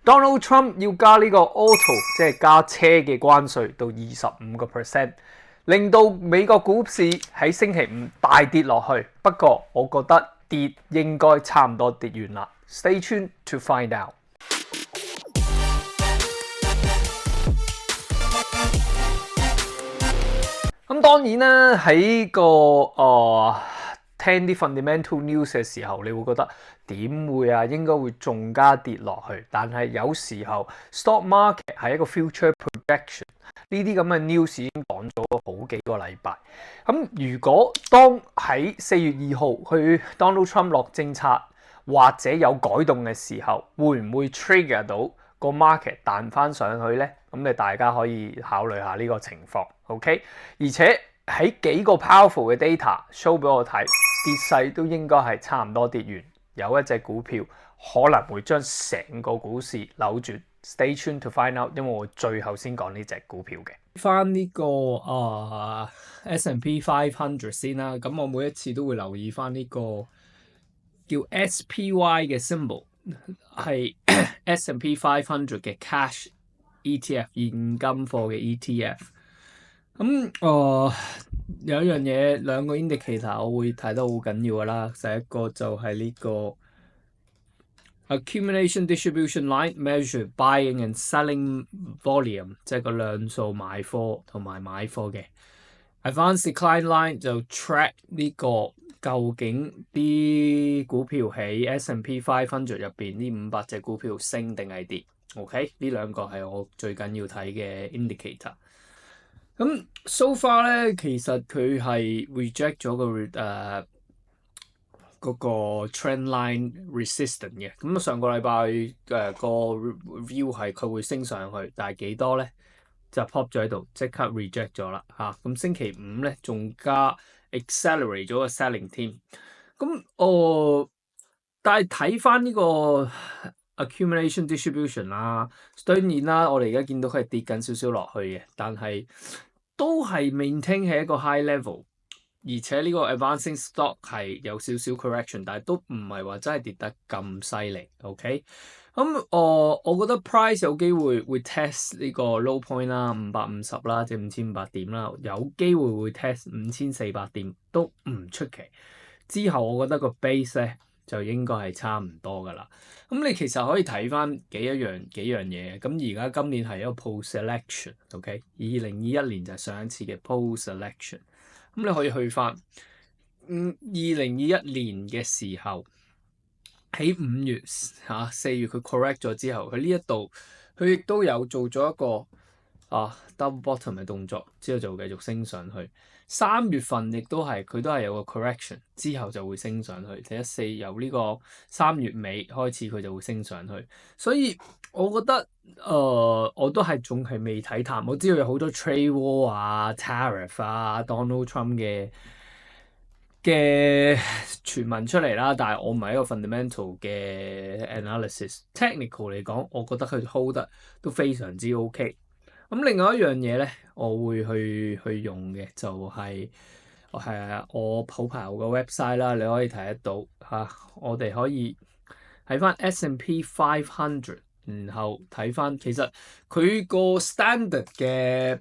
Donald Trump 要加呢個 auto 即係加車嘅關稅到25%，令到美國股市喺星期五大跌落去。不過我覺得跌應該差唔多跌完啦。Stay tuned to find out。咁當然啦，喺聽啲 fundamental news 嘅時候，你會覺得點會啊？應該會仲加跌落去。但係有時候 stock market 係一個 future projection，呢啲咁嘅 news 已經講咗好幾個禮拜。咁如果當喺4月2號去 Donald Trump 落政策或者有改動嘅時候，會唔會 trigger 到個 market 彈翻上去呢？咁你大家可以考慮下呢個情況 ，OK？ 而且喺幾個 powerful 嘅 data show 俾我睇，跌勢都應該係差唔多跌完。有一隻股票可能會將成個股市扭轉。Stay tuned to find out， 因為我最後先講呢隻股票嘅。翻呢個S&P 500先啦，咁我每一次都會留意翻呢個叫 SPY 嘅 symbol， 係 S&P 500嘅 cash ETF 現金貨嘅 ETF。有一樣嘢，兩個 indicator 我會睇得好緊要噶啦。第一個就係呢個 accumulation distribution line measure buying and selling volume， 即係個量數買貨同埋買貨嘅。advanced decline line 就 track 呢個究竟啲股票喺 S&P 500入邊呢500隻股票升定係跌。OK， 呢兩個係我最緊要睇嘅 indicator。咁 so far 咧，其實佢係 reject 咗嗰個 trend line resistant 嘅。咁上個禮拜個 review 係佢會升上去，但係幾多咧就 pop 咗喺度，即刻 reject 咗啦嚇。咁星期五咧仲加 accelerate 咗個 selling 添。咁但係睇翻呢個 accumulation distribution 啦，當然啦，我哋而家見到佢係跌緊少少落去嘅，但係都係 maintain 喺一個 high level， 而且呢個 advancing stock 係有少少 correction， 但係都唔係話真係跌得咁犀利。OK， 我覺得 price 有機會 test 呢個 low point 啦，550啦，即係5500點啦，有機會 test 5400點都唔出奇。之後我覺得個 base 咧就應該係差唔多噶啦。咁你其實可以睇翻幾樣嘢。咁而家今年係一個 post election，OK？ 2021年就係上一次嘅 post election。咁你可以去翻2021年嘅時候，喺5月4月佢 correct 咗之後，佢呢一度佢亦都有做咗一個double bottom 嘅動作，之後就會繼續升上去。3月份亦都係佢都係有個 correction，之後就會升上去。第一四由呢個3月尾開始佢就會升上去，所以我覺得我都係仲係未睇淡。我知道有好多 trade war 啊、tariff 啊、Donald Trump 嘅傳聞出嚟啦，但係我唔係一個 fundamental 嘅 analysis。technical 嚟講，我覺得佢 hold 得都非常之 OK。咁另外一樣嘢咧，我會去用嘅就係我好朋友個 website 啦，你可以睇得到嚇。我哋可以睇翻 S&P 500，然後睇翻其實佢個 standard 嘅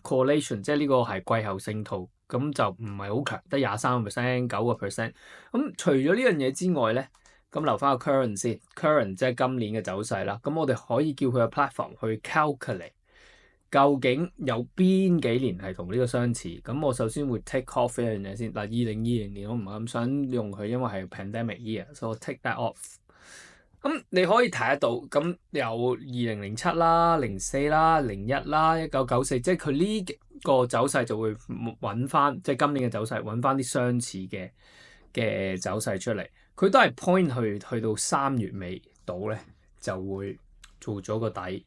correlation， 即係呢個係季候性圖，咁就唔係好強，得23%、9%。咁除咗呢樣嘢之外咧，咁留翻個 current 先 ，current 即係今年嘅走勢啦。咁我哋可以叫佢個 platform 去 calculate。究竟有邊幾年係同呢個相似？咁我首先會 take off 一樣嘢先。嗱，2020年我唔係咁想用佢，因為係 pandemic year，所以我 take that off。咁你可以睇得到，咁有2007啦、04啦、01啦、1994，即係佢呢個走勢就會揾翻，即係今年嘅走勢揾翻啲相似嘅走勢出嚟。佢都係 point 去到3月尾度咧，就會做咗個底。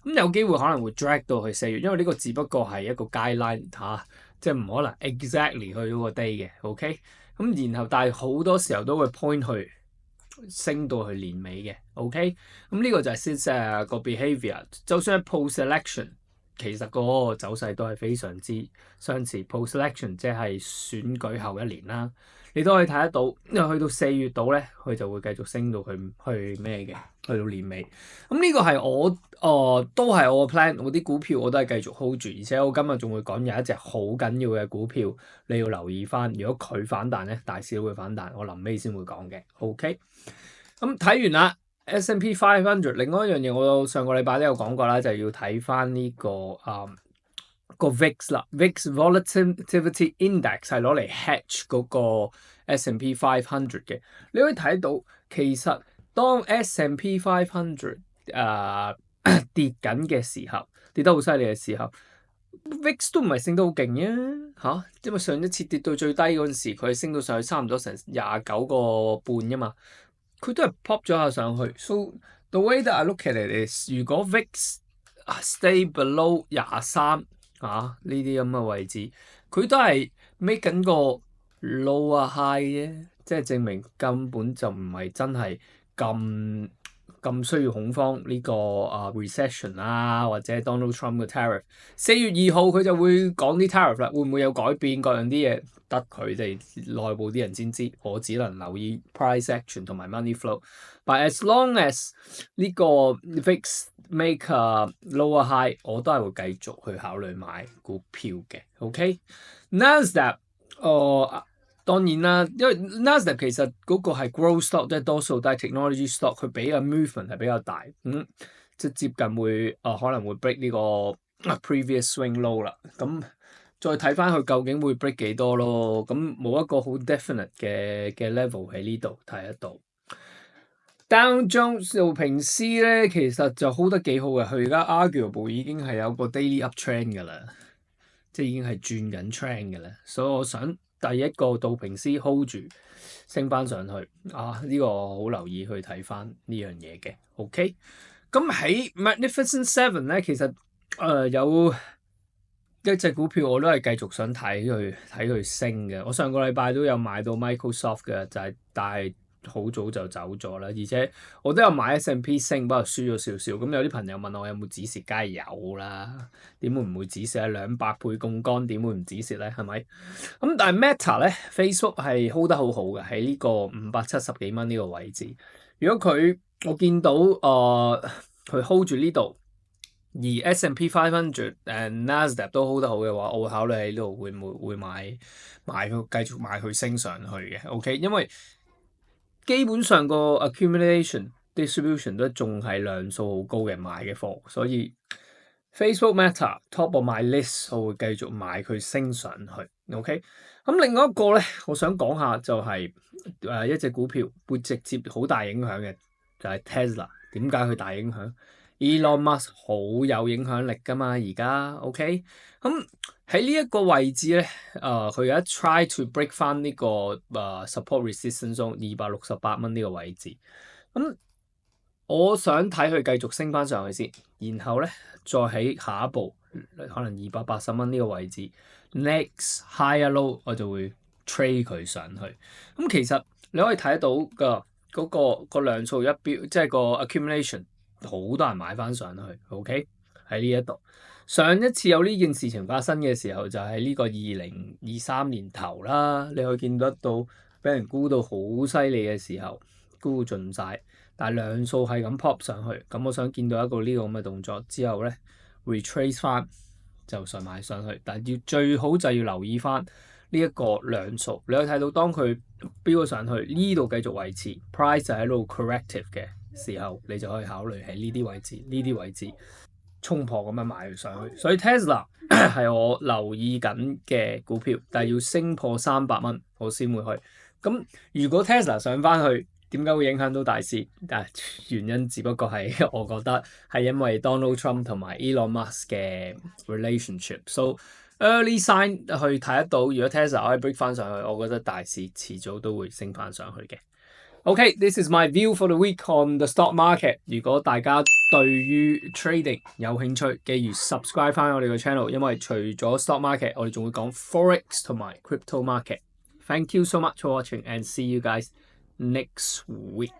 咁有機會可能會 drag 到去4月，因為呢個只不過係一個 guideline 即係唔可能 exactly 去到個 day 嘅，OK？ 咁然後但係好多時候都會 point 去升到去年尾嘅，OK？ 咁呢個就係先個 behaviour。就算係 post election，其實嗰個走勢都係非常之相似。post election 即係選舉後一年啦，你都可以睇得到，因為去到4月度咧，佢就會繼續升到去咩嘅，去到年尾。咁呢個係我都係我嘅 plan，我啲股票我都係繼續 hold 住，而且我今日仲會講有一隻好緊要嘅股票，你要留意翻。如果佢反彈咧，大市都會反彈，我臨尾先會講嘅。OK，咁睇完啦。S&P 500，另外一樣嘢我上個禮拜都有講過啦，就係要睇翻呢個個 VIX 啦，VIX Volatility Index 係攞嚟 hedge 嗰個 S&P 500嘅。你可以睇到，其實當 S&P 500跌緊嘅時候，跌得好犀利嘅時候，VIX 都唔係升得好勁嘅嚇，因為上一次跌到最低嗰陣時，佢升到上去差唔多成29個半㗎嘛。佢都係 pop 咗下上去，so the way that I look at it is，如果 VIX stay below 23呢啲咁嘅位置，佢都係 make 緊個 lower high 啫，即係證明根本就唔係真係咁需要恐慌呢個recession 啦，或者 Donald Trump 嘅 tariff。4月2號佢就會講啲 tariff 啦，會唔會有改變各樣啲嘢？得佢哋內部啲人先知，我只能留意 price action 同埋 money flow。But as long as 呢個 VIX make a lower high，我都係會繼續去考慮買股票嘅。OK，Nasdaq 當然啦，因為 Nasdaq 其實嗰個係 growth stock，即係多數都係 technology stock，佢俾嘅 movement 係比較大，即係接近會可能會 break 呢個 previous swing low 啦。咁再睇翻佢究竟會 break 幾多咯？咁冇一個好 definite 嘅 level 喺呢度睇得到。Dow Jones 道瓊斯咧，其實就 hold 得幾好嘅，佢而家 arguable 已經係有個 daily up trend 㗎啦，即係已經係轉緊 trend 㗎啦。所以我想第一個道瓊斯 hold 住升翻上去呢個好留意去睇翻呢樣嘢嘅。OK，咁喺 Magnificent Seven 咧，其實有一隻股票我都係繼續想睇佢升嘅。我上個禮拜都有買到 Microsoft 嘅，但係好早就走咗啦。而且我都有買 S&P 升，不過輸咗少少。咁有啲朋友問我有冇止蝕，梗係有啦。點會唔會止蝕啊？200倍槓桿點會唔止蝕咧？係咪？咁但係 Meta 咧 ，Facebook 係 hold 得好好嘅，喺呢個570幾蚊呢個位置。如果我見到佢 hold 住呢度。而 S&P 500 and Nasdaq 都 hold 得好嘅話，我會考慮喺呢度會買佢繼續買佢升上去嘅。OK，因為基本上個 accumulation distribution 都仲係量數好高嘅買嘅貨，所以 Facebook Meta top of my list， 我會繼續買佢升上去。OK，咁另外一個咧，我想講下就係一隻股票會直接好大影響嘅，就係 Tesla。點解佢大影響？Elon Musk 好有影響力㗎嘛，而家 OK，咁喺呢一個位置咧，佢而家 try to break 翻呢個support resistance zone 268蚊呢個位置，咁我想睇佢繼續升翻上去先，然後咧再喺下一步可能280蚊呢個位置 next higher low 我就會 trade 佢上去。咁其實你可以睇得到嗰個量數一標，即係個 accumulation。好多人買翻上去 ，OK 喺呢一度。上一次有呢件事情發生嘅時候，就係呢個2023年頭啦。你可以見得到俾人沽到好犀利嘅時候，沽盡晒，但係量數係咁 pop 上去。咁我想見到一個呢個咁嘅動作之後咧 retrace 翻就上買上去。但係最好就要留意翻呢一個量數。你可以睇到當佢飆咗上去，呢度繼續維持 price 就喺度 corrective 嘅時候，你就可以考慮喺呢啲位置衝破咁樣買佢上去。所以 Tesla 係我留意緊嘅股票，但係要升破300蚊我先會去。咁如果 Tesla 上翻去，點解會影響到大市？但係原因只不過係我覺得係因為 Donald Trump 同埋 Elon Musk 嘅 relationship。So early sign 去睇得到，如果 Tesla 可以 break 翻上去，我覺得大市遲早都會升翻上去嘅。Okay, this is my view for the week on the stock market. 如果大家對於 trading 有興趣，記住 subscribe 翻我哋個 channel， 因為除咗 stock market， 我哋仲會講 forex 同埋 crypto market。Thank you so much for watching and see you guys next week.